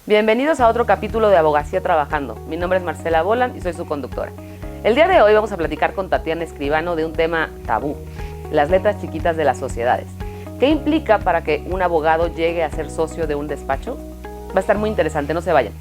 Bienvenidos a otro capítulo de Abogacía Trabajando. Mi nombre es Marcela Boland y soy su conductora. El día de hoy vamos a platicar con Tatiana Escribano de un tema tabú, las letras chiquitas de las sociedades. ¿Qué implica para que un abogado llegue a ser socio de un despacho? Va a estar muy interesante, no se vayan.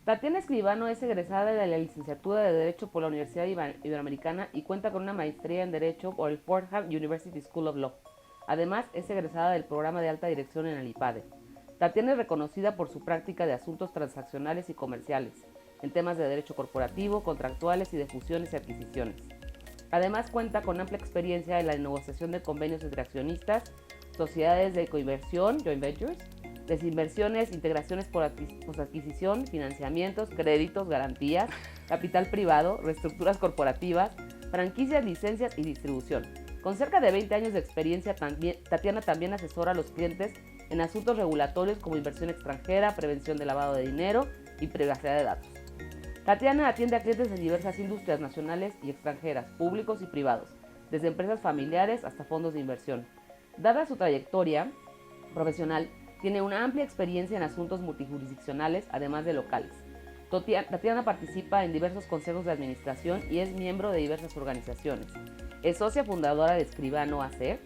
Tatiana Escribano es egresada de la licenciatura de Derecho por la Universidad Iberoamericana y cuenta con una maestría en Derecho por el Fordham University School of Law. Además, es egresada del programa de alta dirección en el IPADE. Tatiana es reconocida por su práctica de asuntos transaccionales y comerciales, en temas de derecho corporativo, contractuales y de fusiones y adquisiciones. Además, cuenta con amplia experiencia en la negociación de convenios entre accionistas, sociedades de coinversión, joint ventures, desinversiones, integraciones por adquisición, financiamientos, créditos, garantías, capital privado, reestructuras corporativas, franquicias, licencias y distribución. Con cerca de 20 años de experiencia, Tatiana también asesora a los clientes en asuntos regulatorios como inversión extranjera, prevención de lavado de dinero y privacidad de datos. Tatiana atiende a clientes en diversas industrias nacionales y extranjeras, públicos y privados, desde empresas familiares hasta fondos de inversión. Dada su trayectoria profesional, tiene una amplia experiencia en asuntos multijurisdiccionales, además de locales. Tatiana participa en diversos consejos de administración y es miembro de diversas organizaciones. Es socia fundadora de Escribano AC.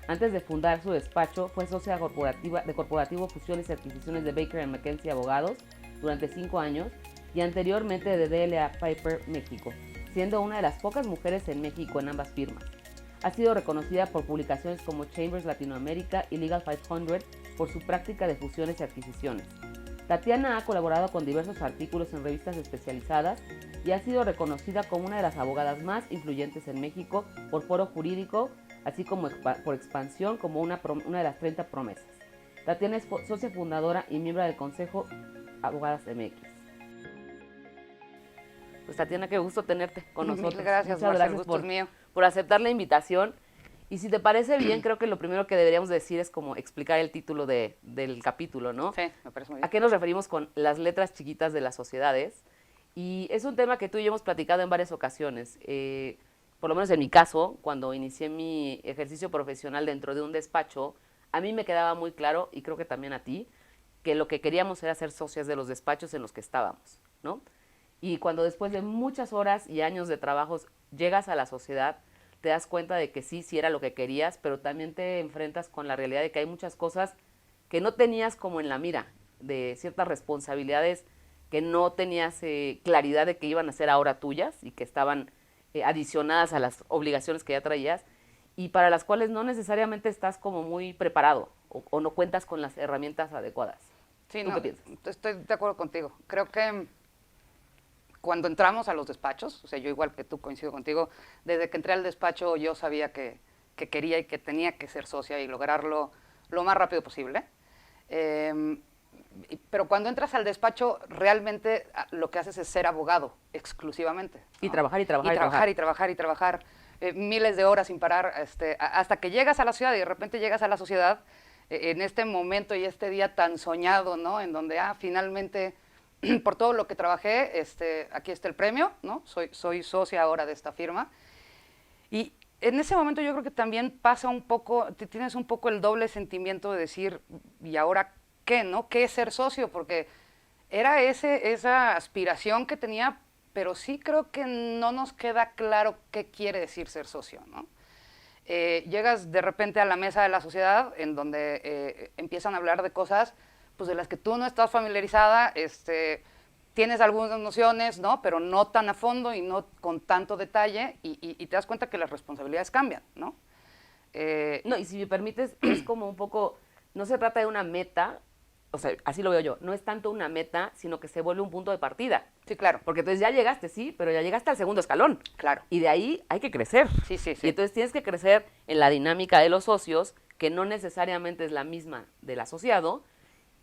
Antes de fundar su despacho, fue socia de Corporativo Fusiones y Adquisiciones de Baker & McKenzie Abogados durante 5 años y anteriormente de DLA Piper México, siendo una de las pocas mujeres en México en ambas firmas. Ha sido reconocida por publicaciones como Chambers Latinoamérica y Legal 500 por su práctica de fusiones y adquisiciones. Tatiana ha colaborado con diversos artículos en revistas especializadas y ha sido reconocida como una de las abogadas más influyentes en México por Foro Jurídico, así como por Expansión como una de las 30 promesas. Tatiana es socia fundadora y miembro del Consejo Abogadas MX. Pues Tatiana, qué gusto tenerte con nosotros. Gracias, muchas gracias el gusto es mío. Por aceptar la invitación. Y si te parece bien, creo que lo primero que deberíamos decir es como explicar el título del capítulo, ¿no? Sí, me parece muy bien. ¿A qué nos referimos con las letras chiquitas de las sociedades? Y es un tema que tú y yo hemos platicado en varias ocasiones. Por lo menos en mi caso, cuando inicié mi ejercicio profesional dentro de un despacho, a mí me quedaba muy claro, y creo que también a ti, que lo que queríamos era ser socias de los despachos en los que estábamos, ¿no? Y cuando después de muchas horas y años de trabajos llegas a la sociedad, te das cuenta de que sí era lo que querías, pero también te enfrentas con la realidad de que hay muchas cosas que no tenías como en la mira, de ciertas responsabilidades que no tenías claridad de que iban a ser ahora tuyas y que estaban adicionadas a las obligaciones que ya traías y para las cuales no necesariamente estás como muy preparado o no cuentas con las herramientas adecuadas. Sí, ¿Tú qué piensas? Estoy de acuerdo contigo. Creo que cuando entramos a los despachos, o sea, yo igual que tú coincido contigo, desde que entré al despacho yo sabía que quería y que tenía que ser socia y lograrlo lo más rápido posible. Pero cuando entras al despacho, realmente lo que haces es ser abogado exclusivamente, ¿no? Y trabajar, y trabajar, y trabajar, y trabajar, y trabajar, miles de horas sin parar, hasta que llegas a la ciudad y de repente llegas a la sociedad en este momento y este día tan soñado, ¿no? En donde, finalmente, por todo lo que trabajé, aquí está el premio, ¿no? Soy socia ahora de esta firma. Y en ese momento yo creo que también pasa un poco, tienes un poco el doble sentimiento de decir, ¿y ahora qué, no? ¿Qué es ser socio? Porque era esa aspiración que tenía, pero sí creo que no nos queda claro qué quiere decir ser socio, ¿no? Llegas de repente a la mesa de la sociedad en donde empiezan a hablar de cosas pues de las que tú no estás familiarizada, tienes algunas nociones, ¿no? Pero no tan a fondo y no con tanto detalle, y te das cuenta que las responsabilidades cambian, ¿no? No, y si me permites, es como un poco, no se trata de una meta, o sea, así lo veo yo, no es tanto una meta, sino que se vuelve un punto de partida. Sí, claro. Porque entonces ya llegaste, sí, pero ya llegaste al segundo escalón. Claro. Y de ahí hay que crecer. Sí. Y entonces tienes que crecer en la dinámica de los socios, que no necesariamente es la misma del asociado,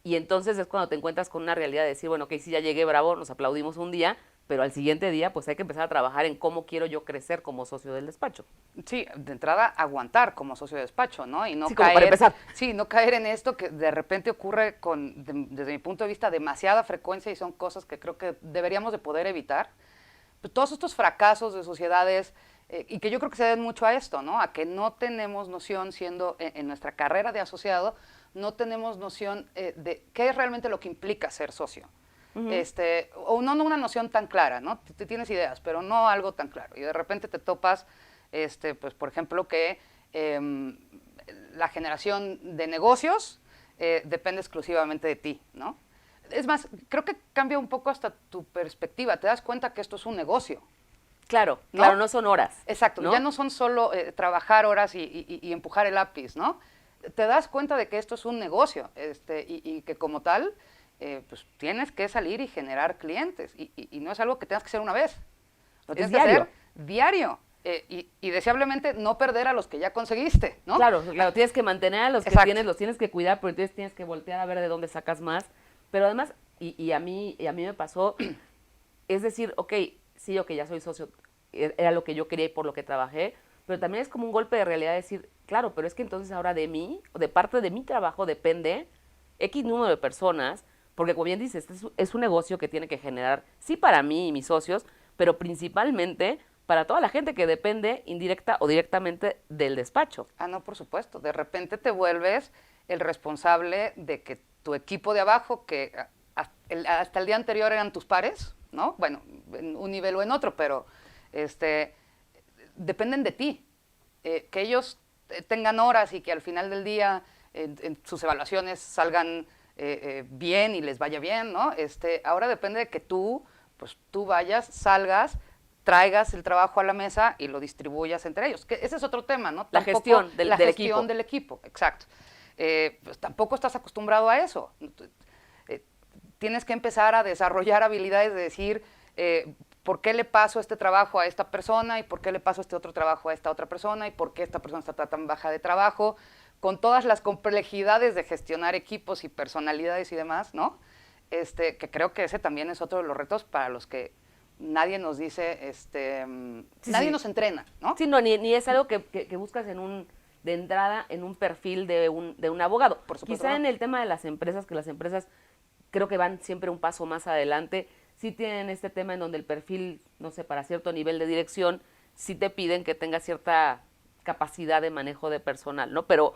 y entonces es cuando te encuentras con una realidad de decir, bueno, ok, sí, ya llegué, bravo, nos aplaudimos un día, pero al siguiente día pues hay que empezar a trabajar en cómo quiero yo crecer como socio del despacho. Sí, de entrada aguantar como socio de despacho, ¿no? Y no Sí, como para caer, empezar. sí, no caer en esto que de repente ocurre desde mi punto de vista, demasiada frecuencia y son cosas que creo que deberíamos de poder evitar. Pues todos estos fracasos de sociedades y que yo creo que se deben mucho a esto, ¿no? A que no tenemos noción, siendo en nuestra carrera de asociado, no tenemos noción de qué es realmente lo que implica ser socio. O no una noción tan clara, ¿no? Tienes ideas, pero no algo tan claro. Y de repente te topas, pues, por ejemplo, que la generación de negocios depende exclusivamente de ti, ¿no? Es más, creo que cambia un poco hasta tu perspectiva. Te das cuenta que esto es un negocio. Claro, ¿no? claro, no son horas. Exacto, ¿no? Ya no son solo trabajar horas y empujar el lápiz, ¿no? Te das cuenta de que esto es un negocio y que como tal, pues tienes que salir y generar clientes. Y no es algo que tengas que hacer una vez. Lo tienes que hacer diario. Y deseablemente no perder a los que ya conseguiste, ¿no? Claro, tienes que mantener a los que tienes, los tienes que cuidar, pero entonces tienes que voltear a ver de dónde sacas más. Pero además, y a mí me pasó, es decir, ok, sí, ok, ya soy socio, era lo que yo quería y por lo que trabajé, pero también es como un golpe de realidad decir, claro, pero es que entonces ahora de mí, de parte de mi trabajo depende X número de personas, porque como bien dices, es un negocio que tiene que generar, sí para mí y mis socios, pero principalmente para toda la gente que depende indirecta o directamente del despacho. Ah, no, por supuesto. De repente te vuelves el responsable de que tu equipo de abajo, que hasta el día anterior eran tus pares, ¿no? Bueno, en un nivel o en otro, pero dependen de ti. Que ellos tengan horas y que al final del día en sus evaluaciones salgan bien y les vaya bien, ¿no? Ahora depende de que tú vayas, salgas, traigas el trabajo a la mesa y lo distribuyas entre ellos. Que ese es otro tema, ¿no? La gestión del equipo, exacto. Pues tampoco estás acostumbrado a eso. Tienes que empezar a desarrollar habilidades de decir por qué le paso este trabajo a esta persona y por qué le paso este otro trabajo a esta otra persona y por qué esta persona está tan baja de trabajo, con todas las complejidades de gestionar equipos y personalidades y demás, ¿no? Que creo que ese también es otro de los retos para los que nadie nos dice, nadie nos entrena, ¿no? Sí, no, ni es algo que buscas de entrada en un perfil de un abogado. Por supuesto, Quizá en el tema de las empresas, que las empresas creo que van siempre un paso más adelante, sí tienen este tema en donde el perfil, no sé, para cierto nivel de dirección, sí te piden que tengas cierta capacidad de manejo de personal, ¿no? Pero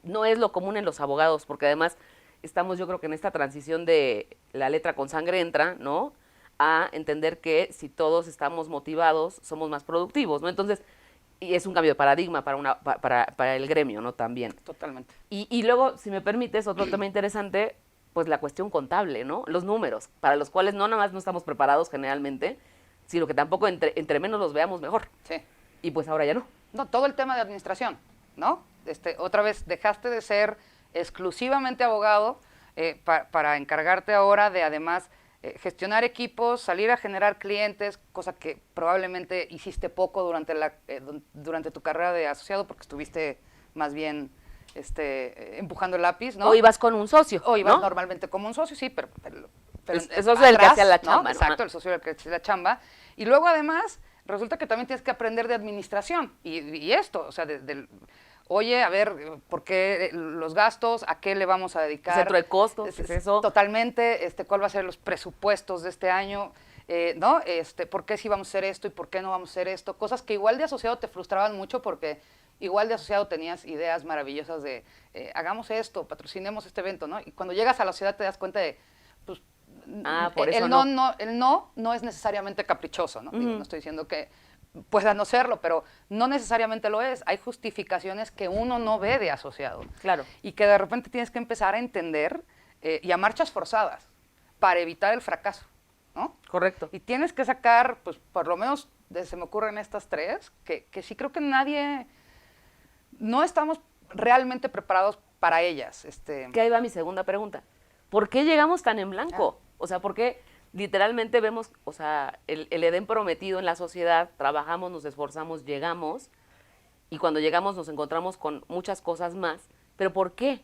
no es lo común en los abogados, porque además estamos, yo creo que en esta transición de la letra con sangre entra, ¿no? A entender que si todos estamos motivados, somos más productivos, ¿no? Entonces, y es un cambio de paradigma para el gremio, ¿no? También. Totalmente. Y luego, si me permites, otro tema interesante, pues la cuestión contable, ¿no? Los números, para los cuales no nada más no estamos preparados generalmente, sino que tampoco entre menos los veamos mejor. Sí. Y pues ahora ya no. No, todo el tema de administración, ¿no? Otra vez, dejaste de ser exclusivamente abogado para encargarte ahora de, además, gestionar equipos, salir a generar clientes, cosa que probablemente hiciste poco durante tu carrera de asociado porque estuviste más bien empujando el lápiz, ¿no? O ibas con un socio, O ibas ¿no? normalmente como un socio, sí, pero el socio del que hacía la chamba, ¿no? Exacto, el socio del que hacía la chamba. Y luego, además, resulta que también tienes que aprender de administración. Y esto, o sea, oye, a ver, ¿por qué los gastos? ¿A qué le vamos a dedicar? Centro de costos, ¿qué es eso? Totalmente, ¿cuál va a ser los presupuestos de este año? ¿No? ¿Por qué sí vamos a hacer esto y por qué no vamos a hacer esto? Cosas que igual de asociado te frustraban mucho porque igual de asociado tenías ideas maravillosas de hagamos esto, patrocinemos este evento, ¿no? Y cuando llegas a la ciudad te das cuenta de, pues, por eso el no es necesariamente caprichoso, ¿no? Digo, no estoy diciendo que pueda no serlo, pero no necesariamente lo es. Hay justificaciones que uno no ve de asociado. Claro. Y que de repente tienes que empezar a entender y a marchas forzadas para evitar el fracaso, ¿no? Correcto. Y tienes que sacar, pues, por lo menos se me ocurren estas tres, que sí creo que no estamos realmente preparados para ellas. Que ahí va mi segunda pregunta. ¿Por qué llegamos tan en blanco? O sea, ¿por qué literalmente vemos, o sea, el Edén prometido en la sociedad, trabajamos, nos esforzamos, llegamos, y cuando llegamos nos encontramos con muchas cosas más? ¿Pero por qué?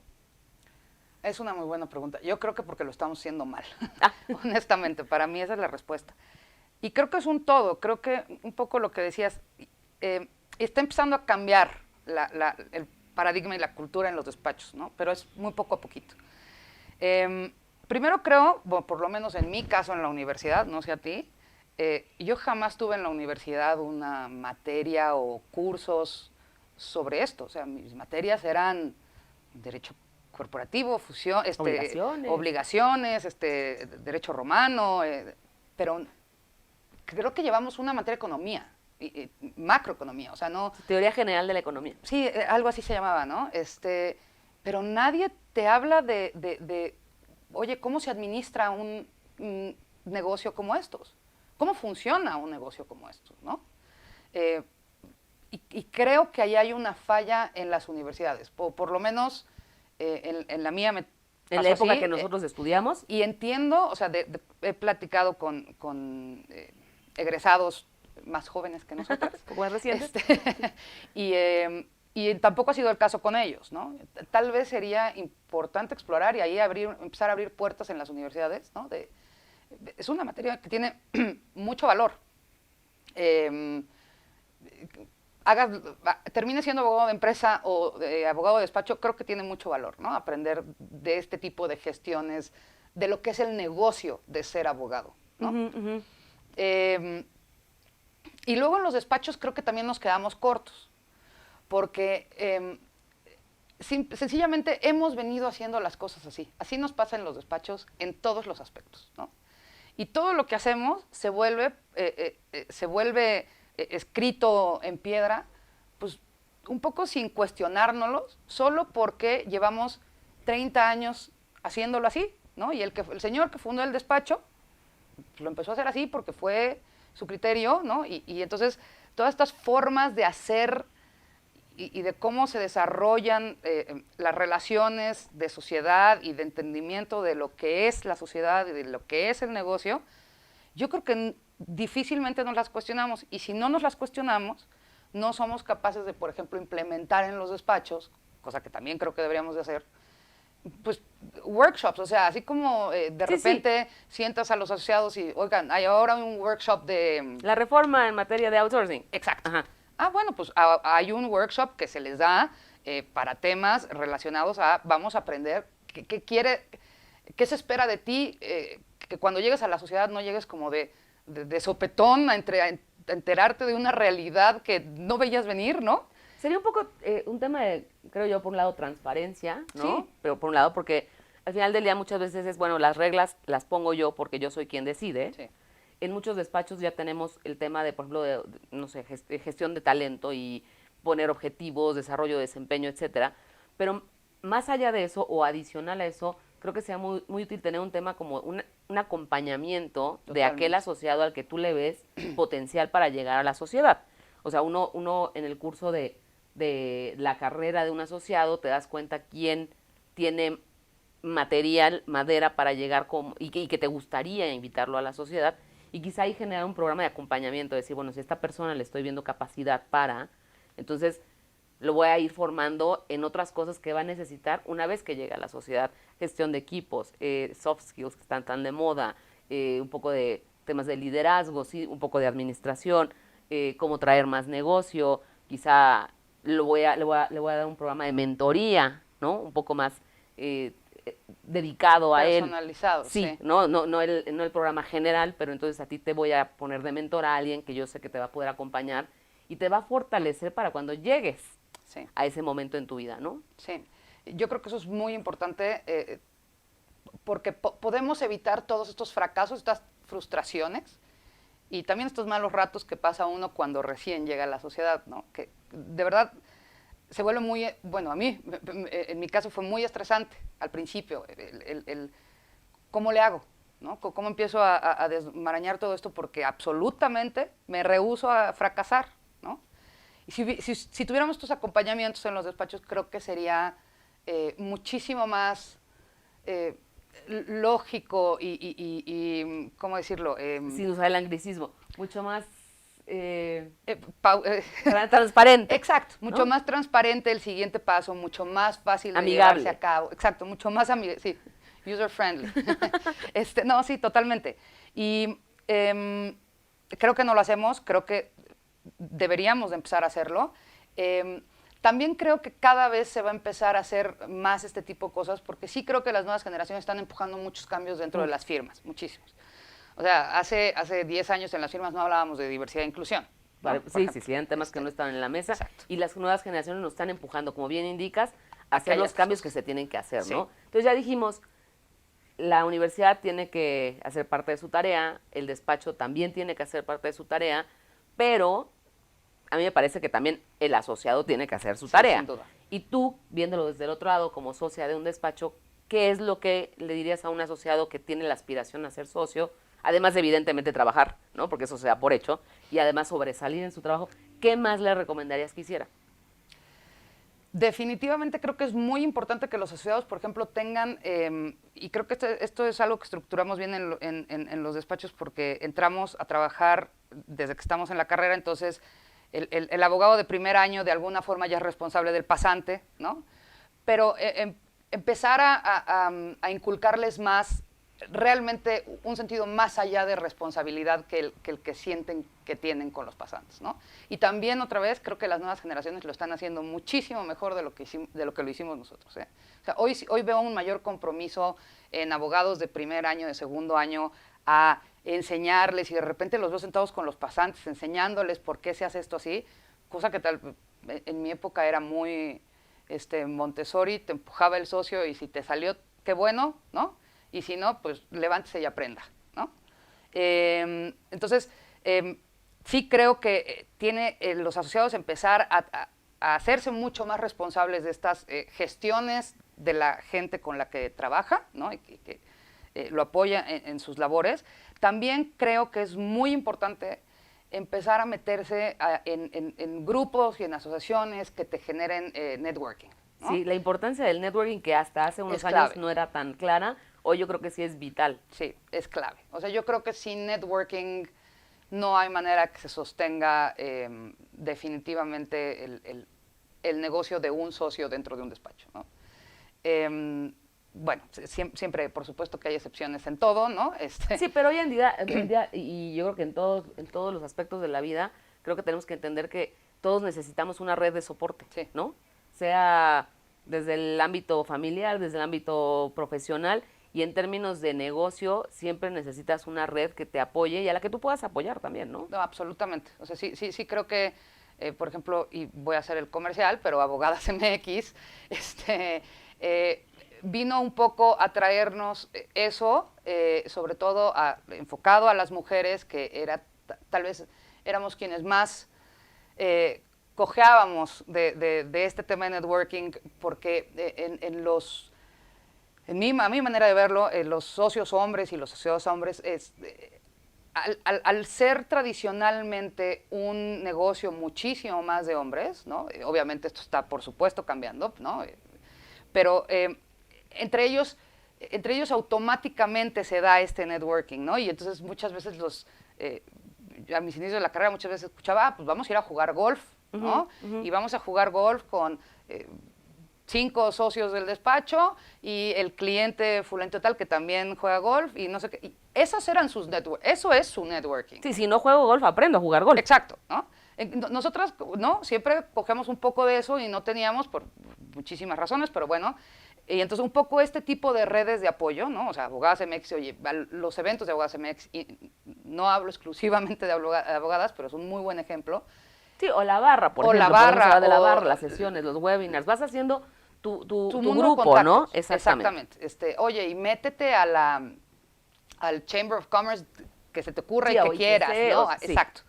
Es una muy buena pregunta. Yo creo que porque lo estamos haciendo mal, Ah. honestamente, para mí esa es la respuesta. Y creo que es un todo, creo que un poco lo que decías, está empezando a cambiar el paradigma y la cultura en los despachos, ¿no? Pero es muy poco a poquito. Primero creo, bueno, por lo menos en mi caso en la universidad, no sé a ti, yo jamás tuve en la universidad una materia o cursos sobre esto. O sea, mis materias eran derecho corporativo, fusión, obligaciones, derecho romano, pero creo que llevamos una materia de economía, macroeconomía, o sea, no... Teoría general de la economía. Sí, algo así se llamaba, ¿no? Pero nadie te habla oye, ¿cómo se administra un negocio como estos? ¿Cómo funciona un negocio como estos, no? Y creo que ahí hay una falla en las universidades, por lo menos en la mía me en la época que nosotros estudiamos. Y entiendo, o sea, he platicado con egresados más jóvenes que nosotros. Más recientes. Y tampoco ha sido el caso con ellos, ¿no? Tal vez sería importante explorar y ahí empezar a abrir puertas en las universidades, ¿no? Es una materia que tiene mucho valor. Termine siendo abogado de empresa o abogado de despacho, creo que tiene mucho valor, ¿no? Aprender de este tipo de gestiones, de lo que es el negocio de ser abogado, ¿no? Uh-huh. Y luego en los despachos creo que también nos quedamos cortos, porque sencillamente hemos venido haciendo las cosas así. Así nos pasa en los despachos en todos los aspectos, ¿no? Y todo lo que hacemos se vuelve escrito en piedra, pues un poco sin cuestionárnoslos, solo porque llevamos 30 años haciéndolo así, ¿no? Y el señor que fundó el despacho lo empezó a hacer así porque fue su criterio, ¿no? Y entonces todas estas formas de hacer y de cómo se desarrollan las relaciones de sociedad y de entendimiento de lo que es la sociedad y de lo que es el negocio, yo creo que difícilmente nos las cuestionamos. Y si no nos las cuestionamos, no somos capaces de, por ejemplo, implementar en los despachos, cosa que también creo que deberíamos de hacer, pues workshops, o sea, así como de repente sientas a los asociados y, oigan, hay ahora un workshop de... La reforma en materia de outsourcing. Exacto. Ajá. Bueno, pues hay un workshop que se les da para temas relacionados a, vamos a aprender qué se espera de ti, que cuando llegues a la sociedad no llegues como de sopetón a enterarte de una realidad que no veías venir, ¿no? Sería un poco un tema de, creo yo, por un lado, transparencia, ¿no? Sí. Pero por un lado, porque al final del día muchas veces es, bueno, las reglas las pongo yo porque yo soy quien decide. Sí. En muchos despachos ya tenemos el tema de, por ejemplo, no sé, gestión de talento y poner objetivos, desarrollo de desempeño, etcétera. Pero más allá de eso o adicional a eso, creo que sea muy, muy útil tener un tema como un acompañamiento de aquel asociado al que tú le ves potencial para llegar a la sociedad. O sea, uno en el curso de la carrera de un asociado te das cuenta quién tiene material, madera para llegar y que te gustaría invitarlo a la sociedad, y quizá ahí generar un programa de acompañamiento, decir, bueno, si a esta persona le estoy viendo capacidad para, entonces lo voy a ir formando en otras cosas que va a necesitar una vez que llegue a la sociedad, gestión de equipos, soft skills que están tan de moda, un poco de temas de liderazgo, ¿sí? Un poco de administración, cómo traer más negocio, quizá le voy a dar un programa de mentoría, ¿no? Un poco más dedicado a él. Personalizado, sí. No el programa general, pero entonces a ti te voy a poner de mentor a alguien que yo sé que te va a poder acompañar y te va a fortalecer para cuando llegues a ese momento en tu vida, ¿no? Sí, yo creo que eso es muy importante porque podemos evitar todos estos fracasos, estas frustraciones y también estos malos ratos que pasa uno cuando recién llega a la sociedad, ¿no? Que de verdad se vuelve muy, bueno, a mí, en mi caso fue muy estresante al principio, ¿cómo le hago? ¿No? ¿Cómo empiezo a desmarañar todo esto? Porque absolutamente me rehúso a fracasar, ¿no? Y si tuviéramos estos acompañamientos en los despachos, creo que sería muchísimo más lógico y ¿cómo decirlo? Sin usar el anglicismo, mucho más transparente. Exacto, mucho ¿no? más transparente el siguiente paso, mucho más fácil de Amigable. llevarse a cabo. Exacto, mucho más amigable, sí, user friendly. No, sí, totalmente. Y creo que no lo hacemos, creo que deberíamos de empezar a hacerlo. También creo que cada vez se va a empezar a hacer más este tipo de cosas, porque sí creo que las nuevas generaciones están empujando muchos cambios dentro de las firmas, muchísimos. O sea, hace 10 años en las firmas no hablábamos de diversidad e inclusión. ¿No? Sí, eran temas que no estaban en la mesa. Exacto. Y las nuevas generaciones nos están empujando, como bien indicas, a hacer los cambios que se tienen que hacer, Sí. ¿no? Entonces ya dijimos, la universidad tiene que hacer parte de su tarea, el despacho también tiene que hacer parte de su tarea, pero a mí me parece que también el asociado tiene que hacer su tarea. Sin duda. Y tú, viéndolo desde el otro lado, como socia de un despacho, ¿qué es lo que le dirías a un asociado que tiene la aspiración a ser socio? Además de, evidentemente, trabajar, ¿no? Porque eso se da por hecho. Y además sobresalir en su trabajo. ¿Qué más le recomendarías que hiciera? Definitivamente creo que es muy importante que los asociados, por ejemplo, tengan, y creo que esto es algo que estructuramos bien en los despachos porque entramos a trabajar desde que estamos en la carrera, entonces el abogado de primer año de alguna forma ya es responsable del pasante, ¿no? Pero empezar a inculcarles más, realmente un sentido más allá de responsabilidad que el que sienten que tienen con los pasantes, ¿no? Y también, otra vez, creo que las nuevas generaciones lo están haciendo muchísimo mejor de lo que lo hicimos nosotros, ¿eh? O sea, hoy veo un mayor compromiso en abogados de primer año, de segundo año, a enseñarles, y de repente los veo sentados con los pasantes, enseñándoles por qué se hace esto así, cosa que en mi época era muy Montessori, te empujaba el socio y si te salió, qué bueno, ¿no? Y si no, pues levántese y aprenda, ¿no? Entonces, sí creo que los asociados empezar a hacerse mucho más responsables de estas gestiones de la gente con la que trabaja, ¿no? Y que lo apoya en sus labores. También creo que es muy importante empezar a meterse en grupos y en asociaciones que te generen networking, ¿no? Sí, la importancia del networking, que hasta hace unos años no era tan clara, hoy yo creo que sí es vital. Sí, es clave. O sea, yo creo que sin networking no hay manera que se sostenga definitivamente el negocio de un socio dentro de un despacho, ¿no? Bueno, siempre, por supuesto que hay excepciones en todo, ¿no? Sí, pero hoy en día, y yo creo que en todos los aspectos de la vida, creo que tenemos que entender que todos necesitamos una red de soporte, sí, ¿no? Sea desde el ámbito familiar, desde el ámbito profesional, y en términos de negocio, siempre necesitas una red que te apoye y a la que tú puedas apoyar también, ¿no? No, absolutamente. O sea, sí creo que, por ejemplo, y voy a hacer el comercial, pero Abogadas MX, vino un poco a traernos eso, sobre todo enfocado a las mujeres, que tal vez éramos quienes más cojeábamos de este tema de networking, porque a mi manera de verlo, los socios hombres y los asociados hombres, al ser tradicionalmente un negocio muchísimo más de hombres, ¿no? Obviamente esto está, por supuesto, cambiando, ¿no? Pero entre ellos automáticamente se da este networking, ¿no? Y entonces muchas veces a mis inicios de la carrera muchas veces escuchaba, pues vamos a ir a jugar golf, ¿no? Y vamos a jugar golf con 5 socios del despacho y el cliente fulano tal que también juega golf y no sé qué. Y esos eran sus eso es su networking. Sí, si no juego golf, aprendo a jugar golf. Exacto, ¿no? Nosotras, ¿no? Siempre cogemos un poco de eso y no teníamos por muchísimas razones, pero bueno. Y entonces un poco este tipo de redes de apoyo, ¿no? O sea, Abogadas MX, oye, los eventos de Abogadas MX, y no hablo exclusivamente de abogadas, pero es un muy buen ejemplo. Sí, o la barra, por ejemplo. La barra. Hablar de la barra, las sesiones, los webinars. Vas haciendo tu grupo, ¿no? Exactamente. Oye, y métete al Chamber of Commerce que se te ocurra y que quieras, ¿no? Sí. Exacto.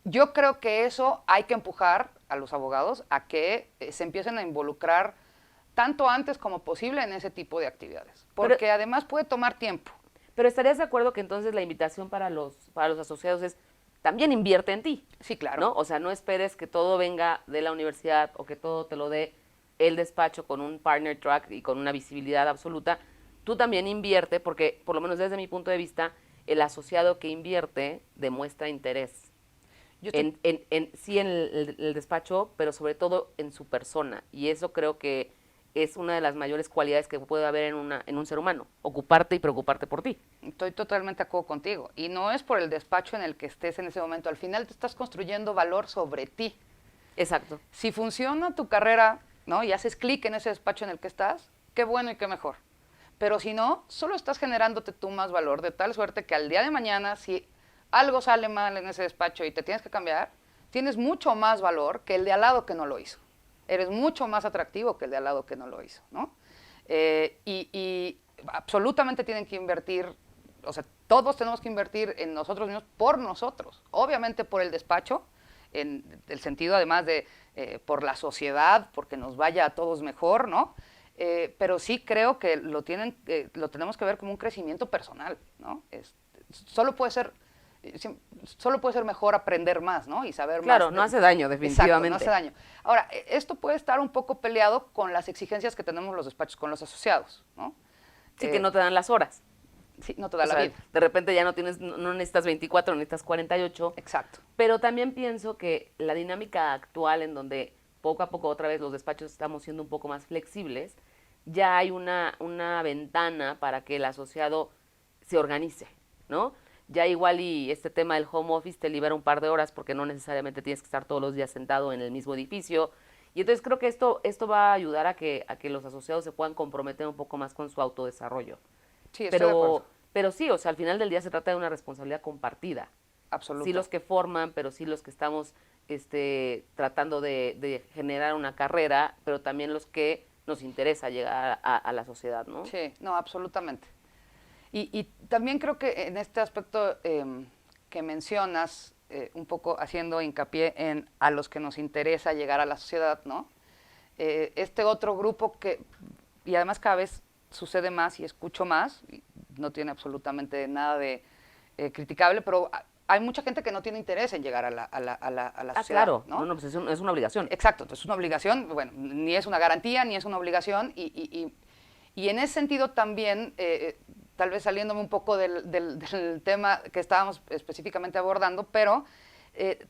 Yo creo que eso hay que empujar a los abogados a que se empiecen a involucrar tanto antes como posible en ese tipo de actividades, porque además puede tomar tiempo. Pero ¿estarías de acuerdo que entonces la invitación para los asociados es también invierte en ti? Sí, claro. ¿No? O sea, no esperes que todo venga de la universidad o que todo te lo dé el despacho con un partner track y con una visibilidad absoluta. Tú también invierte, porque por lo menos desde mi punto de vista, el asociado que invierte demuestra interés. Yo estoy- sí en el despacho, pero sobre todo en su persona. Y eso creo que es una de las mayores cualidades que puede haber en un ser humano, ocuparte y preocuparte por ti. Estoy totalmente de acuerdo contigo. Y no es por el despacho en el que estés en ese momento. Al final te estás construyendo valor sobre ti. Exacto. Si funciona tu carrera, ¿no? Y haces clic en ese despacho en el que estás, qué bueno y qué mejor. Pero si no, solo estás generándote tú más valor, de tal suerte que al día de mañana, si algo sale mal en ese despacho y te tienes que cambiar, tienes mucho más valor que el de al lado que no lo hizo. Eres mucho más atractivo que el de al lado que no lo hizo, ¿no? Y absolutamente tienen que invertir, o sea, todos tenemos que invertir en nosotros mismos por nosotros. Obviamente por el despacho, en el sentido además de por la sociedad, porque nos vaya a todos mejor, ¿no? Pero sí creo que lo tenemos que ver como un crecimiento personal, ¿no? Solo puede ser solo puede ser mejor aprender más, ¿no? Y saber más. Claro, no hace daño, definitivamente. Exacto, no hace daño. Ahora, esto puede estar un poco peleado con las exigencias que tenemos los despachos con los asociados, ¿no? Sí, que no te dan las horas. Sí, no te da O la sea, vida. de repente ya no necesitas 24, necesitas 48. Exacto. Pero también pienso que la dinámica actual en donde poco a poco otra vez los despachos estamos siendo un poco más flexibles, ya hay una ventana para que el asociado se organice, ¿no? Ya igual y este tema del home office te libera un par de horas porque no necesariamente tienes que estar todos los días sentado en el mismo edificio. Y entonces creo que esto va a ayudar a que los asociados se puedan comprometer un poco más con su autodesarrollo. Sí, estoy de acuerdo. Pero sí, o sea, al final del día se trata de una responsabilidad compartida. Absoluto. Sí los que forman, pero sí los que estamos tratando de generar una carrera, pero también los que nos interesa llegar a la sociedad, ¿no? Sí, no, absolutamente. Y también creo que en este aspecto que mencionas, un poco haciendo hincapié en a los que nos interesa llegar a la sociedad, ¿no? Este otro grupo y además cada vez sucede más y escucho más, y no tiene absolutamente nada de criticable, pero hay mucha gente que no tiene interés en llegar a la sociedad. Claro, ¿no? Pues es una obligación. Exacto, entonces es una obligación, bueno, ni es una garantía, ni es una obligación, y en ese sentido también, tal vez saliéndome un poco del tema que estábamos específicamente abordando, pero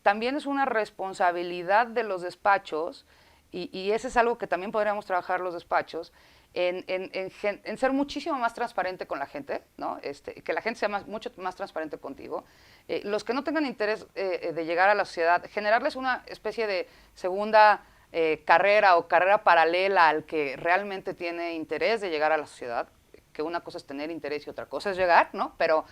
también es una responsabilidad de los despachos, y ese es algo que también podríamos trabajar los despachos, en ser muchísimo más transparente con la gente, ¿no? Que la gente sea mucho más transparente contigo. Los que no tengan interés de llegar a la sociedad, generarles una especie de segunda carrera o carrera paralela al que realmente tiene interés de llegar a la sociedad, que una cosa es tener interés y otra cosa es llegar, ¿no? Pero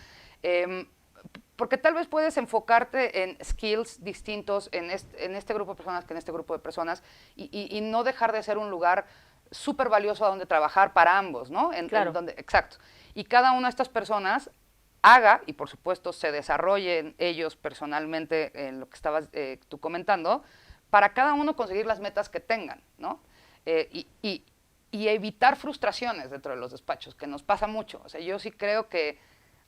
porque tal vez puedes enfocarte en skills distintos en este grupo de personas que en este grupo de personas y no dejar de ser un lugar súper valioso a donde trabajar para ambos, ¿no? Claro. Exacto. Y cada una de estas personas haga, y por supuesto se desarrollen ellos personalmente en lo que estabas tú comentando, para cada uno conseguir las metas que tengan, ¿no? Y evitar frustraciones dentro de los despachos, que nos pasa mucho. O sea, yo sí creo que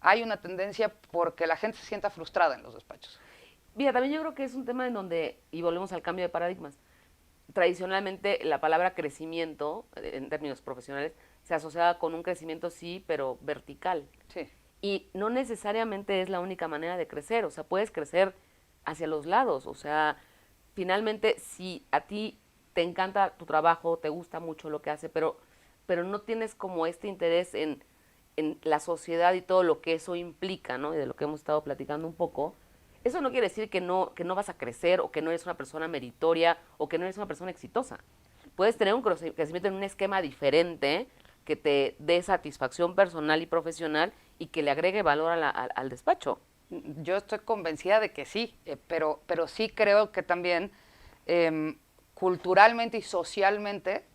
hay una tendencia porque la gente se sienta frustrada en los despachos. Mira, también yo creo que es un tema en donde, y volvemos al cambio de paradigmas, tradicionalmente la palabra crecimiento, en términos profesionales, se asociaba con un crecimiento sí, pero vertical. Sí. Y no necesariamente es la única manera de crecer, o sea, puedes crecer hacia los lados, o sea, finalmente si a ti te encanta tu trabajo, te gusta mucho lo que hace, pero no tienes como este interés en la sociedad y todo lo que eso implica, ¿no? Y de lo que hemos estado platicando un poco, eso no quiere decir que no vas a crecer o que no eres una persona meritoria o que no eres una persona exitosa. Puedes tener un crecimiento en un esquema diferente que te dé satisfacción personal y profesional y que le agregue valor al despacho. Yo estoy convencida de que sí, pero sí creo que también culturalmente y socialmente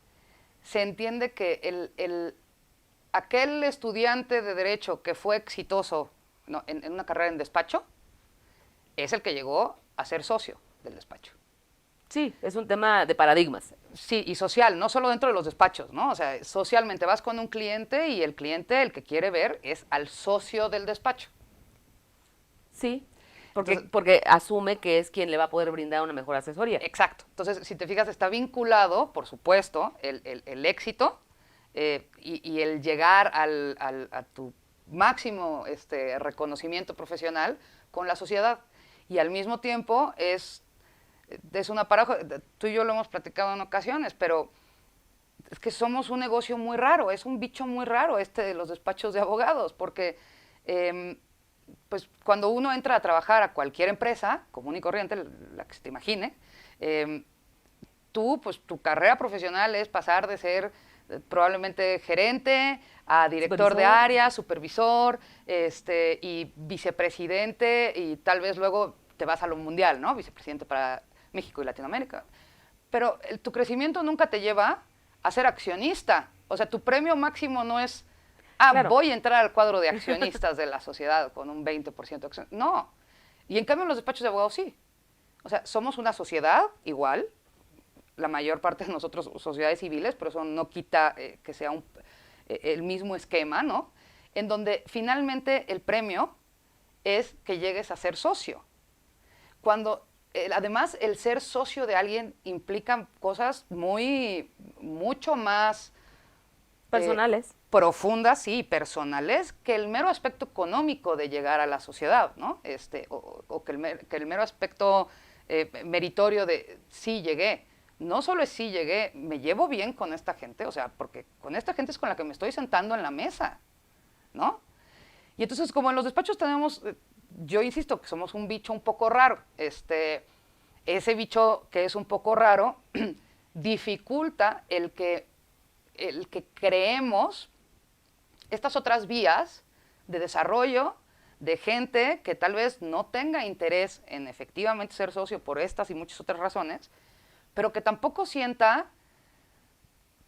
se entiende que aquel estudiante de Derecho que fue exitoso, ¿no?, en una carrera en despacho, es el que llegó a ser socio del despacho. Sí, es un tema de paradigmas. Sí, y social, no solo dentro de los despachos, ¿no? O sea, socialmente vas con un cliente y el cliente el que quiere ver es al socio del despacho. Sí, porque asume que es quien le va a poder brindar una mejor asesoría. Exacto. Entonces, si te fijas, está vinculado, por supuesto, el éxito y el llegar a tu máximo reconocimiento profesional con la sociedad. y al mismo tiempo es una paradoja. Tú y yo lo hemos platicado en ocasiones, pero es que somos un negocio muy raro, es un bicho muy raro de los despachos de abogados, porque pues cuando uno entra a trabajar a cualquier empresa, común y corriente, la que se te imagine, pues tu carrera profesional es pasar de ser probablemente gerente a director de área, supervisor, y vicepresidente, y tal vez luego te vas a lo mundial, ¿no? Vicepresidente para México y Latinoamérica. Pero tu crecimiento nunca te lleva a ser accionista. O sea, tu premio máximo no es, claro, voy a entrar al cuadro de accionistas de la sociedad con un 20% de acción. No. Y en cambio en los despachos de abogados sí. O sea, somos una sociedad igual, la mayor parte de nosotros sociedades civiles, pero eso no quita que sea el mismo esquema, ¿no? En donde finalmente el premio es que llegues a ser socio. Cuando además el ser socio de alguien implica cosas mucho más personales, profundas, sí, personales, que el mero aspecto económico de llegar a la sociedad, ¿no? O que el mero aspecto meritorio de sí llegué. No solo es sí llegué, me llevo bien con esta gente, o sea, porque con esta gente es con la que me estoy sentando en la mesa, ¿no? Y entonces, como en los despachos tenemos, yo insisto que somos un bicho un poco raro, ese bicho que es un poco raro dificulta el que creemos estas otras vías de desarrollo de gente que tal vez no tenga interés en efectivamente ser socio por estas y muchas otras razones, pero que tampoco sienta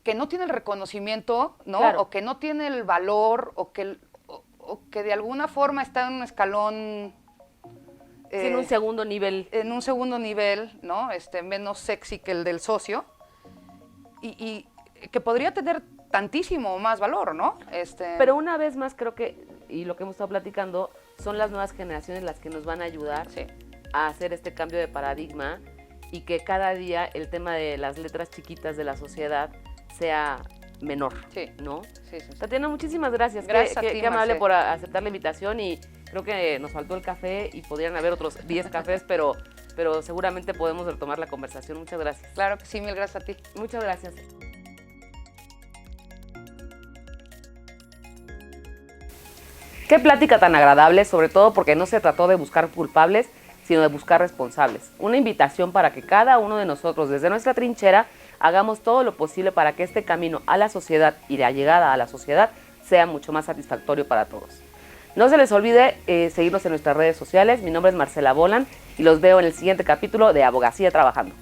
que no tiene el reconocimiento, ¿no? Claro. O que no tiene el valor, o que de alguna forma está en un escalón... en un segundo nivel. En un segundo nivel, ¿no? Menos sexy que el del socio, y que podría tener tantísimo más valor, ¿no? Pero una vez más creo que, y lo que hemos estado platicando, son las nuevas generaciones las que nos van a ayudar a hacer este cambio de paradigma, y que cada día el tema de las letras chiquitas de la sociedad sea menor, ¿no? Sí. Tatiana, muchísimas gracias. Gracias a ti, qué amable por aceptar la invitación, y creo que nos faltó el café y podrían haber otros 10 cafés, pero seguramente podemos retomar la conversación. Muchas gracias. Claro que sí, mil gracias a ti. Muchas gracias. Qué plática tan agradable, sobre todo porque no se trató de buscar culpables, sino de buscar responsables. Una invitación para que cada uno de nosotros, desde nuestra trinchera, hagamos todo lo posible para que este camino a la sociedad y la llegada a la sociedad sea mucho más satisfactorio para todos. No se les olvide seguirnos en nuestras redes sociales. Mi nombre es Marcela Bolan y los veo en el siguiente capítulo de Abogacía Trabajando.